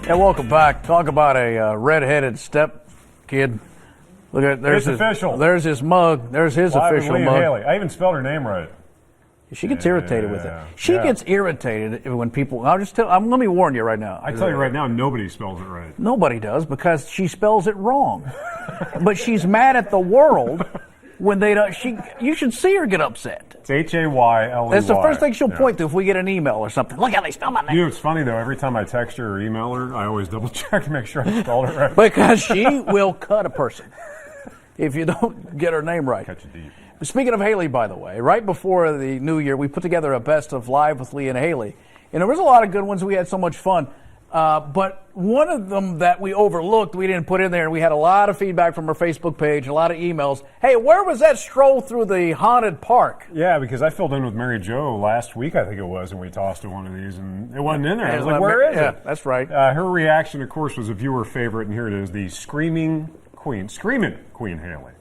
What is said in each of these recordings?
Yeah, welcome back. Talk about a red-headed step kid. Look at there's it's official. There's his mug. There's his official mug. Hayley. I even spelled her name right. She gets irritated with it. She gets irritated when people. Let me warn you right now. I tell you right now, nobody spells it right. Nobody does because she spells it wrong. But she's mad at the world when they don't. You should see her get upset. It's Hayley. That's the first thing she'll point to if we get an email or something. Look how they spell my name. You know, it's funny though. Every time I text her or email her, I always double check to make sure I spelled it right. Because she will cut a person if you don't get her name right. Catch it deep. Speaking of Hayley, by the way, right before the new year, we put together a best of Live with Lee and Hayley. And there was a lot of good ones. We had so much fun. But one of them that we overlooked, we didn't put in there, and we had a lot of feedback from our Facebook page, a lot of emails. Hey, where was that stroll through the haunted park? Yeah, because I filled in with Mary Jo last week, I think it was, and we tossed to one of these, and it wasn't in there. I was like, where is it? Yeah, that's right. Her reaction, of course, was a viewer favorite, and here it is, the Screamin Queen Hayley.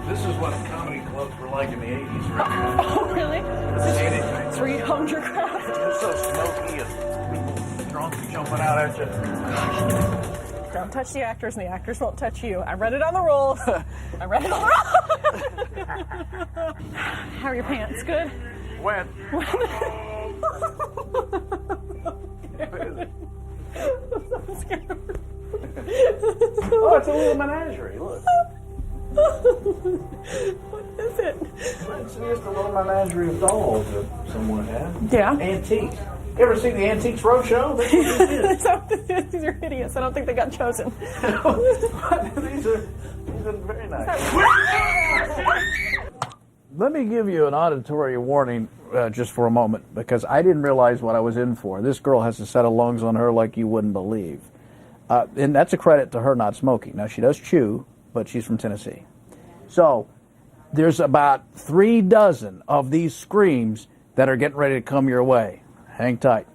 This is what comedy clubs were like in the 80s, right? Oh, really? This is where you honed your craft. It's so smoky and drunk jumping out at you. Don't touch the actors, and the actors won't touch you. I read it on the rules. I read it on the rules. How are your pants? Good? When? I'm scared. Oh, it's a little menagerie. Look. What is it? It's just a little menagerie of dolls that someone had. Yeah. Antiques. You ever seen the Antiques Roadshow? That's what this is. So, these are hideous. I don't think they got chosen. These are very nice. Let me give you an auditory warning just for a moment, because I didn't realize what I was in for. This girl has a set of lungs on her like you wouldn't believe. And that's a credit to her not smoking. Now, she does chew, but she's from Tennessee. So there's about 3 dozen of these screams that are getting ready to come your way. Hang tight.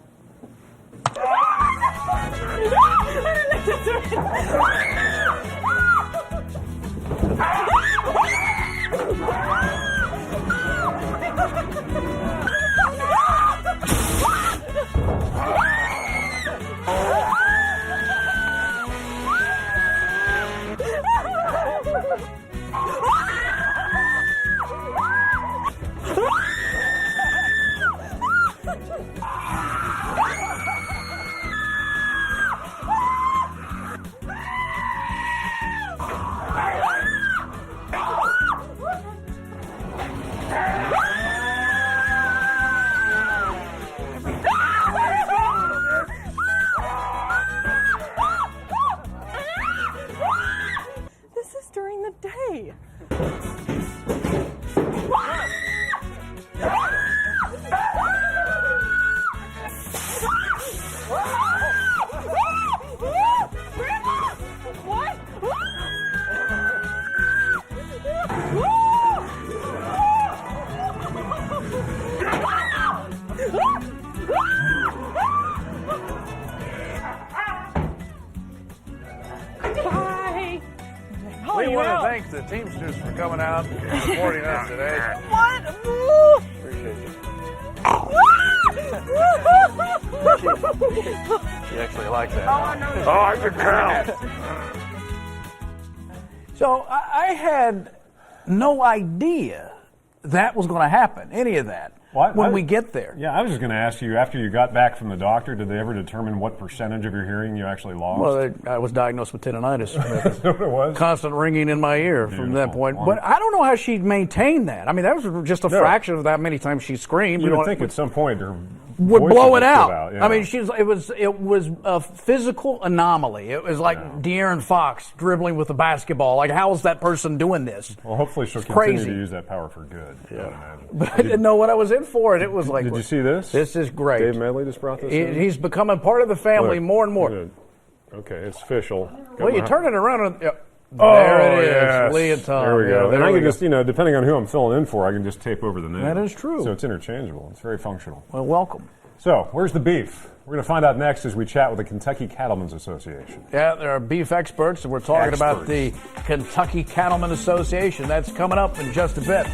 This is during the day. Bye. We want to thank the Teamsters for coming out and supporting us today. What? Appreciate you. She actually likes that. Oh, I can tell. So I had no idea that was going to happen, any of that, when we get there. Yeah, I was just going to ask you, after you got back from the doctor, did they ever determine what percentage of your hearing you actually lost? Well, I was diagnosed with tinnitus. That's what it was? Constant ringing in my ear from that point. But I don't know how she maintained that. I mean, that was just a fraction of that many times she screamed. You would think at some point her would voice blow would it give out. Yeah. I mean, it was a physical anomaly. It was like De'Aaron Fox dribbling with a basketball. Like, how is that person doing this? Well, hopefully she'll continue to use that power for good. Yeah. But I didn't know what I was in for, and it was like, did you see this? This is great. Dave Medley just brought this in. He's becoming part of the family more and more. Okay, it's official. Well, you turn it around. Oh, there it is. yes. Lee and Tom. There we go. Yeah, and I can just, depending on who I'm filling in for, I can just tape over the name. That is true. So it's interchangeable. It's very functional. Well, welcome. So, where's the beef? We're going to find out next as we chat with the Kentucky Cattlemen's Association. Yeah, there are beef experts, and we're talking about the Kentucky Cattlemen Association. That's coming up in just a bit.